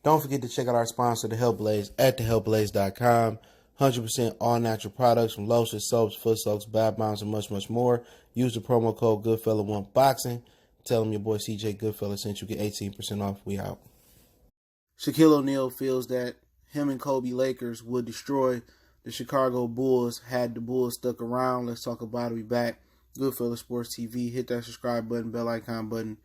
Don't forget to check out our sponsor, The Health Blaze, at thehealthblaze.com. 100% all natural products from lotions, soaps, foot soaks, bath bombs, and much, much more. Use the promo code Goodfella1Boxing. Tell them your boy CJ Goodfella sent you, get 18% off. We out. Shaquille O'Neal feels that him and Kobe Lakers would destroy the Chicago Bulls had the Bulls stuck around. Let's talk about it. We back. Goodfella Sports TV. Hit that subscribe button, bell icon button.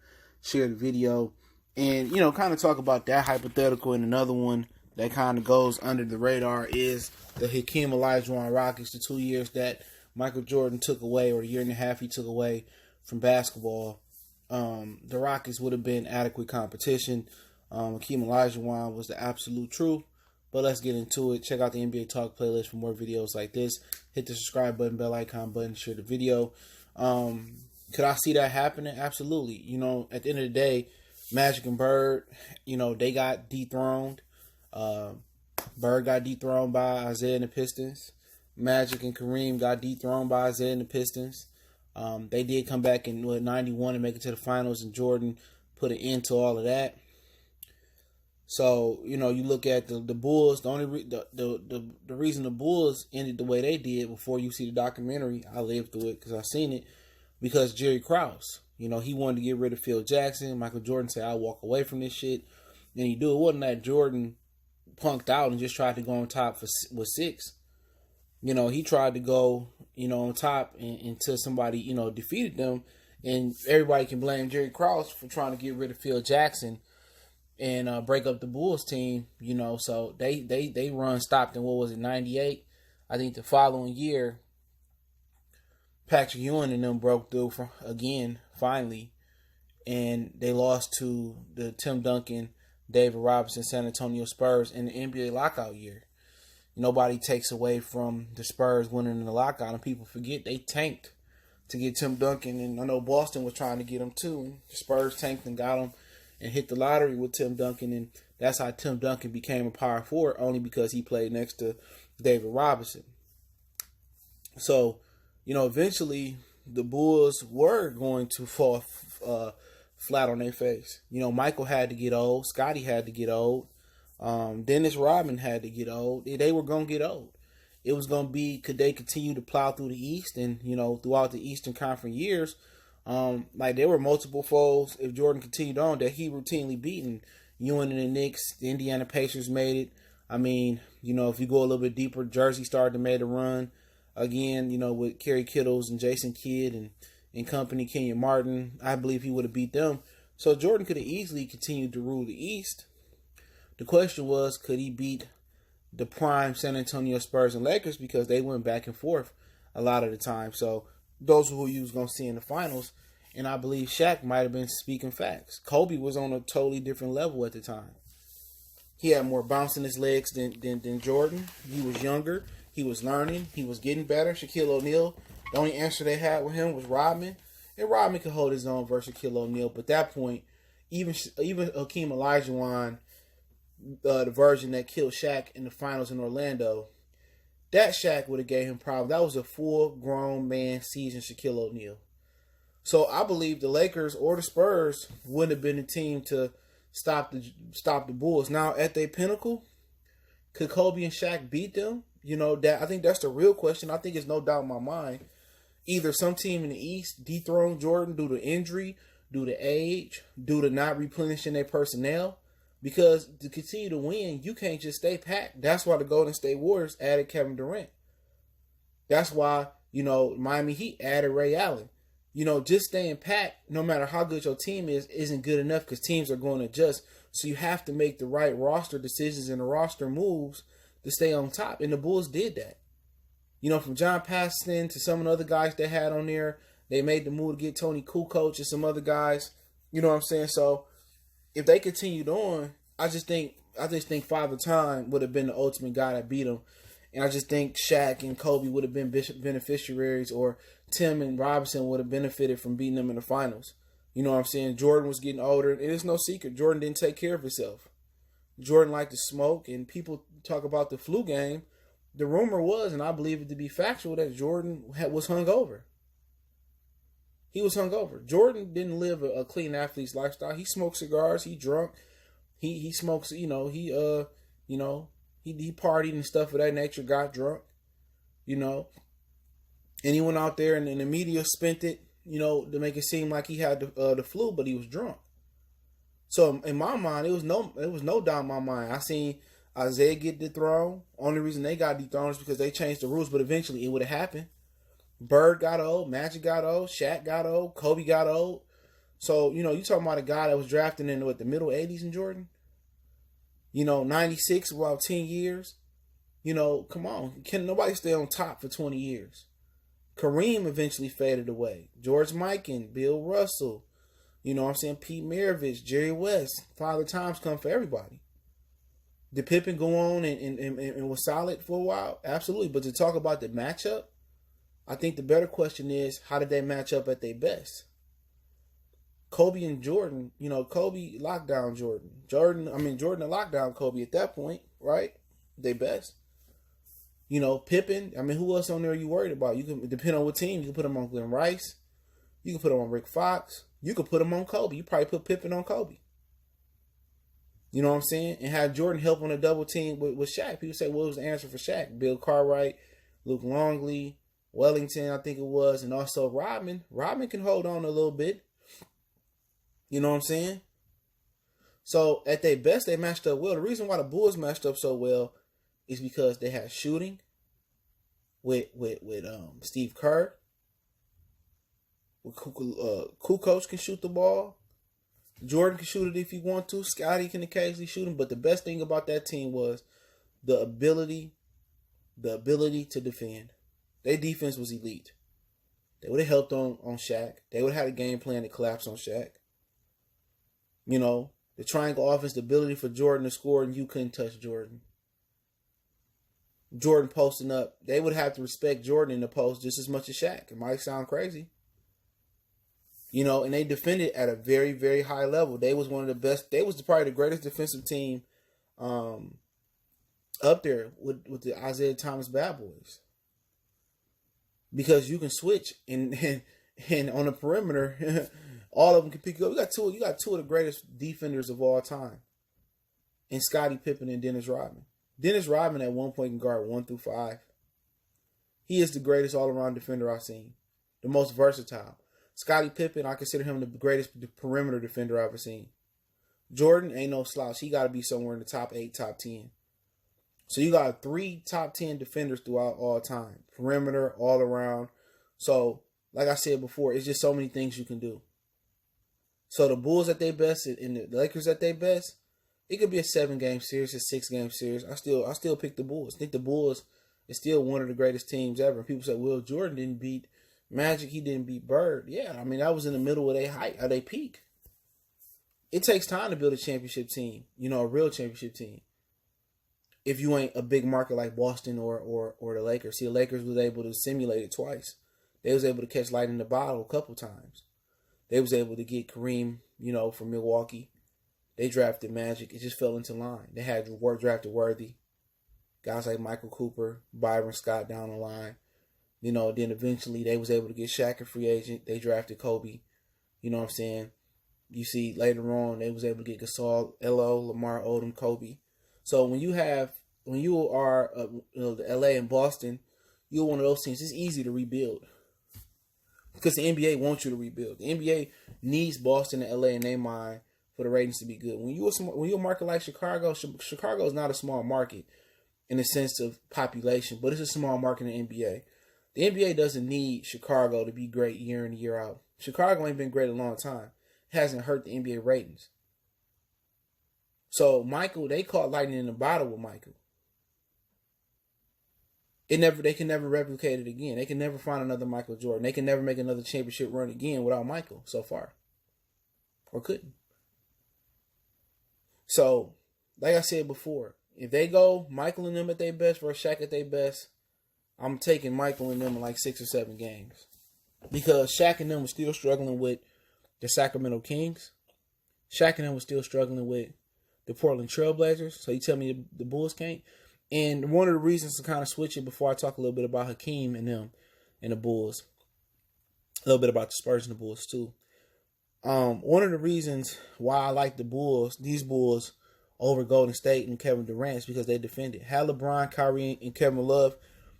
Share the video. And, kind of talk about that hypothetical. And another one that kind of goes under the radar is the Hakeem Olajuwon Rockets, the 2 years that Michael Jordan took away, or a year and a half he took away from basketball. The Rockets would have been adequate competition. Hakeem Olajuwon was the absolute truth. But let's get into it. Check out the NBA Talk playlist for more videos like this. Hit the subscribe button, bell icon button, share the video. Could I see that happening? Absolutely. At the end of the day, Magic and Bird, they got dethroned. Bird got dethroned by Isaiah and the Pistons. Magic and Kareem got dethroned by Isaiah and the Pistons. They did come back in 91 and make it to the finals, and Jordan put an end to all of that. So, you look at the Bulls, the reason the Bulls ended the way they did, before you see the documentary, I lived through it because I've seen it, because Jerry Krause, he wanted to get rid of Phil Jackson. Michael Jordan said, I'll walk away from this shit. And he do. It wasn't that Jordan punked out and just tried to go on top with 6. He tried to go, on top until somebody, defeated them. And everybody can blame Jerry Krause for trying to get rid of Phil Jackson and break up the Bulls team, So they run stopped in, 98? I think the following year, Patrick Ewing and them broke through again, finally. And they lost to the Tim Duncan, David Robinson, San Antonio Spurs in the NBA lockout year. Nobody takes away from the Spurs winning in the lockout, and people forget they tanked to get Tim Duncan. And I know Boston was trying to get him too. And the Spurs tanked and got him and hit the lottery with Tim Duncan, and that's how Tim Duncan became a power forward, only because he played next to David Robinson. So, eventually the Bulls were going to fall flat on their face. Michael had to get old. Scottie had to get old. Dennis Rodman had to get old. They were going to get old. It was going to be, could they continue to plow through the East? And, throughout the Eastern Conference years, there were multiple foes, if Jordan continued on, that he routinely beaten. Ewing and the Knicks, the Indiana Pacers made it. If you go a little bit deeper, Jersey started to make a run again, with Kerry Kittles and Jason Kidd and company, Kenyon Martin. I believe he would have beat them. So Jordan could have easily continued to rule the East. The question was, could he beat the prime San Antonio Spurs and Lakers, because they went back and forth a lot of the time. So those are who you was going to see in the finals. And I believe Shaq might have been speaking facts. Kobe was on a totally different level at the time. He had more bounce in his legs than Jordan. He was younger. He was learning. He was getting better. Shaquille O'Neal, the only answer they had with him was Rodman. And Rodman could hold his own versus Shaquille O'Neal. But at that point, even Hakeem Olajuwon, the version that killed Shaq in the finals in Orlando, that Shaq would have gave him problems. That was a full-grown man seasoned Shaquille O'Neal. So I believe the Lakers or the Spurs wouldn't have been the team to stop the Bulls. Now, at their pinnacle, could Kobe and Shaq beat them? I think that's the real question. I think it's no doubt in my mind. Either some team in the East dethroned Jordan due to injury, due to age, due to not replenishing their personnel. Because to continue to win, you can't just stay packed. That's why the Golden State Warriors added Kevin Durant. That's why, Miami Heat added Ray Allen. Just staying packed, no matter how good your team is, isn't good enough, because teams are going to adjust. So you have to make the right roster decisions and the roster moves to stay on top. And the Bulls did that. From John Paxson to some of the other guys they had on there, they made the move to get Tony Kukoc and some other guys. You know what I'm saying? So if they continued on, I just think Father Time would have been the ultimate guy that beat him. And I just think Shaq and Kobe would have been beneficiaries, or Tim and Robinson would have benefited from beating them in the finals. You know what I'm saying? Jordan was getting older, and it's no secret, Jordan didn't take care of himself. Jordan liked to smoke, and people talk about the flu game. The rumor was, and I believe it to be factual, that Jordan was hungover. He was hungover. Jordan didn't live a clean athlete's lifestyle. He smoked cigars. He drunk. He smokes, he partied and stuff of that nature, got drunk, and he went out there and the media spent it, to make it seem like he had the flu, but he was drunk. So in my mind, it was no doubt in my mind. I seen Isaiah get dethroned. Only reason they got dethroned is because they changed the rules, but eventually it would have happened. Bird got old, Magic got old, Shaq got old, Kobe got old. So, you talking about a guy that was drafted in the middle 80s in Jordan? 96, about 10 years. Come on. Can nobody stay on top for 20 years? Kareem eventually faded away. George Mikan, Bill Russell, Pete Maravich, Jerry West. Father times come for everybody. Did Pippen go on and was solid for a while? Absolutely. But to talk about the matchup, I think the better question is, how did they match up at their best? Kobe and Jordan, Kobe locked down Jordan. Jordan locked down Kobe at that point, right? They best. Pippen, who else on there are you worried about? You can, depend on what team, you can put him on Glenn Rice. You can put him on Rick Fox. You could put him on Kobe. You probably put Pippen on Kobe. You know what I'm saying? And have Jordan help on a double team with Shaq. People say, what was the answer for Shaq? Bill Cartwright, Luke Longley, Wellington, I think it was, and also Rodman. Rodman can hold on a little bit. You know what I'm saying? So at their best, they matched up well. The reason why the Bulls matched up so well is because they had shooting with Steve Kerr. Kukoc can shoot the ball. Jordan can shoot it if he want to. Scotty can occasionally shoot him. But the best thing about that team was the ability to defend. Their defense was elite. They would have helped on Shaq. They would have had a game plan to collapse on Shaq. The triangle offense, the ability for Jordan to score, and you couldn't touch Jordan. Jordan posting up, they would have to respect Jordan in the post just as much as Shaq. It might sound crazy. And they defended at a very, very high level. They was one of the best. They was probably the greatest defensive team up there with the Isaiah Thomas Bad Boys. Because you can switch and on the perimeter, all of them can pick you up. You got two of the greatest defenders of all time. And Scottie Pippen and Dennis Rodman. Dennis Rodman at one point can guard 1 through 5. He is the greatest all-around defender I've seen. The most versatile. Scottie Pippen, I consider him the greatest perimeter defender I've ever seen. Jordan ain't no slouch. He got to be somewhere in the top 8, top 10. So you got 3 top 10 defenders throughout all time. Perimeter, all around. So, like I said before, it's just so many things you can do. So the Bulls at their best and the Lakers at their best, it could be a 7-game series, a 6-game series. I still pick the Bulls. I think the Bulls is still one of the greatest teams ever. People say, well, Jordan didn't beat Magic, he didn't beat Bird. Yeah, that was in the middle of their height, of their peak. It takes time to build a championship team, a real championship team. If you ain't a big market like Boston or the Lakers. See, the Lakers was able to simulate it twice. They was able to catch light in the bottle a couple times. They was able to get Kareem, from Milwaukee. They drafted Magic. It just fell into line. They had drafted Worthy. Guys like Michael Cooper, Byron Scott down the line. Then eventually they was able to get Shaq a free agent. They drafted Kobe. You know what I'm saying? You see, later on, they was able to get Gasol, Elo, Lamar Odom, Kobe. So when you are the LA and Boston, you're one of those teams. It's easy to rebuild because the NBA wants you to rebuild. The NBA needs Boston and LA in their mind for the ratings to be good. When you're a market like Chicago is not a small market in the sense of population, but it's a small market in the NBA. The NBA doesn't need Chicago to be great year in and year out. Chicago ain't been great a long time. It hasn't hurt the NBA ratings. So Michael, they caught lightning in the bottle with Michael. They can never replicate it again. They can never find another Michael Jordan. They can never make another championship run again without Michael so far. Or couldn't. So, like I said before, if they go Michael and them at their best versus Shaq at their best, I'm taking Michael and them in like 6 or 7 games. Because Shaq and them were still struggling with the Sacramento Kings. Shaq and them were still struggling with the Portland Trailblazers. So you tell me the Bulls can't? And one of the reasons to kind of switch it before I talk a little bit about Hakeem and them and the Bulls. A little bit about the Spurs and the Bulls too. One of the reasons why I like the Bulls, these Bulls, over Golden State and Kevin Durant is because they defended. Had LeBron, Kyrie, and Kevin Love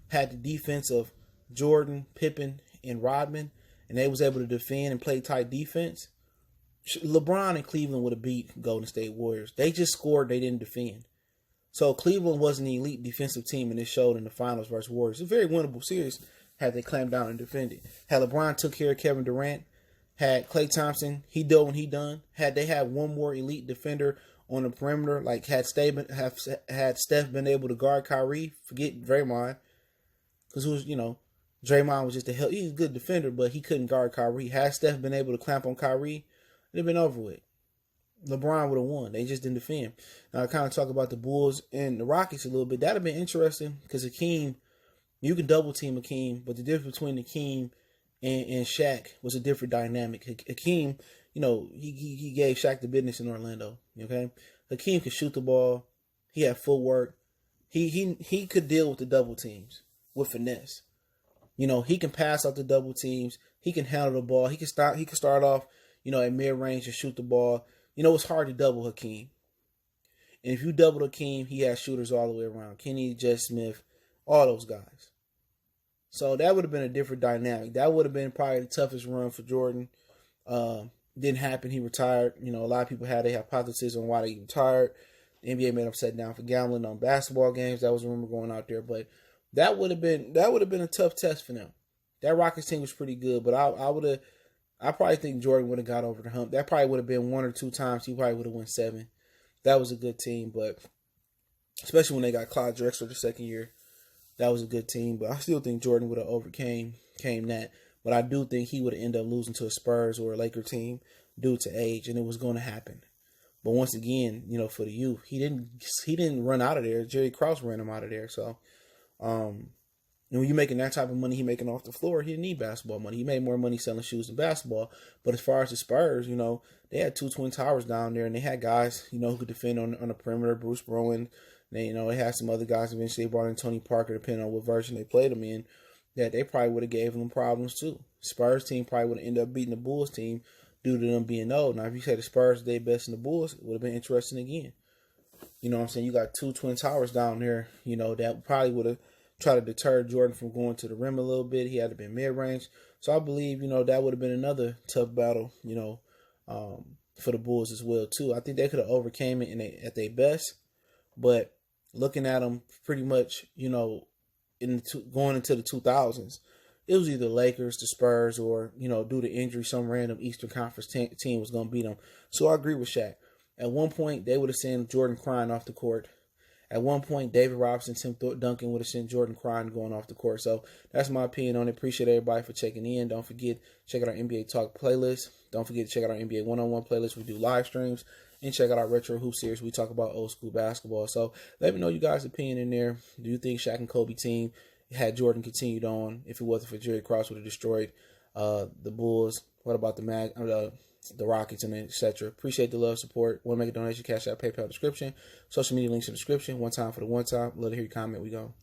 had the defense of Jordan, Pippen, and Rodman, and they was able to defend and play tight defense, LeBron and Cleveland would have beat Golden State Warriors. They just scored, they didn't defend. So Cleveland was an elite defensive team, and it showed in the finals versus Warriors. It's a very winnable series had they clamped down and defended. Had LeBron took care of Kevin Durant, had Klay Thompson, he did when he done. Had they had one more elite defender on the perimeter, like had Steph been able to guard Kyrie, forget Draymond, because Draymond was just a hell. He's a good defender, but he couldn't guard Kyrie. Had Steph been able to clamp on Kyrie, it'd been over with. LeBron would have won. They just didn't defend. Now I kind of talk about the Bulls and the Rockets a little bit. That'd have been interesting because Hakeem, you can double team Hakeem, but the difference between Hakeem and Shaq was a different dynamic. Hakeem, he gave Shaq the business in Orlando. Okay, Hakeem could shoot the ball. He had footwork. He could deal with the double teams with finesse. He can pass out the double teams. He can handle the ball. He can start off, at mid range and shoot the ball. It's hard to double Hakeem. And if you double Hakeem, he has shooters all the way around. Kenny, Jess Smith, all those guys. So that would have been a different dynamic. That would have been probably the toughest run for Jordan. Didn't happen. He retired. A lot of people had a hypothesis on why he retired. The NBA made him sit down for gambling on basketball games. That was a rumor going out there. But that would have been a tough test for them. That Rockets team was pretty good, but I probably think Jordan would have got over the hump. That probably would have been one or two times. He probably would have won 7. That was a good team, but especially when they got Clyde Drexler the second year, that was a good team. But I still think Jordan would have overcame that. But I do think he would have ended up losing to a Spurs or a Laker team due to age, and it was going to happen. But once again, for the youth, he didn't run out of there. Jerry Krause ran him out of there. So, when you're making that type of money he making off the floor, he didn't need basketball money. He made more money selling shoes than basketball. But as far as the Spurs, they had 2 Twin Towers down there, and they had guys, who could defend on the perimeter. Bruce Bowen. They had some other guys. Eventually, they brought in Tony Parker, depending on what version they played him in. That they probably would have gave them problems too. Spurs team probably would have ended up beating the Bulls team due to them being old. Now, if you say the Spurs they best in the Bulls, it would have been interesting again. You know what I'm saying? You got 2 Twin Towers down there. That probably would have try to deter Jordan from going to the rim a little bit. He had to be mid-range. So I believe, that would have been another tough battle, for the Bulls as well, too. I think they could have overcame it at their best. But looking at them pretty much, going into the 2000s, it was either Lakers, the Spurs, or, due to injury, some random Eastern Conference team was going to beat them. So I agree with Shaq. At one point, they would have sent Jordan crying off the court. At one point, David Robinson, Tim Duncan would have sent Jordan crying going off the court. So that's my opinion on it. Appreciate everybody for checking in. Don't forget, check out our NBA Talk playlist. Don't forget to check out our NBA One-on-One playlist. We do live streams. And check out our Retro Hoop series. We talk about old school basketball. So let me know you guys' opinion in there. Do you think Shaq and Kobe team, had Jordan continued on, if it wasn't for Jerry Krause, would have destroyed the Bulls? What about the Rockets, and etc. Appreciate the love, support. Want to make a donation? Cash App, PayPal description. Social media links in the description. One time for the one time. Love to hear your comment. We go.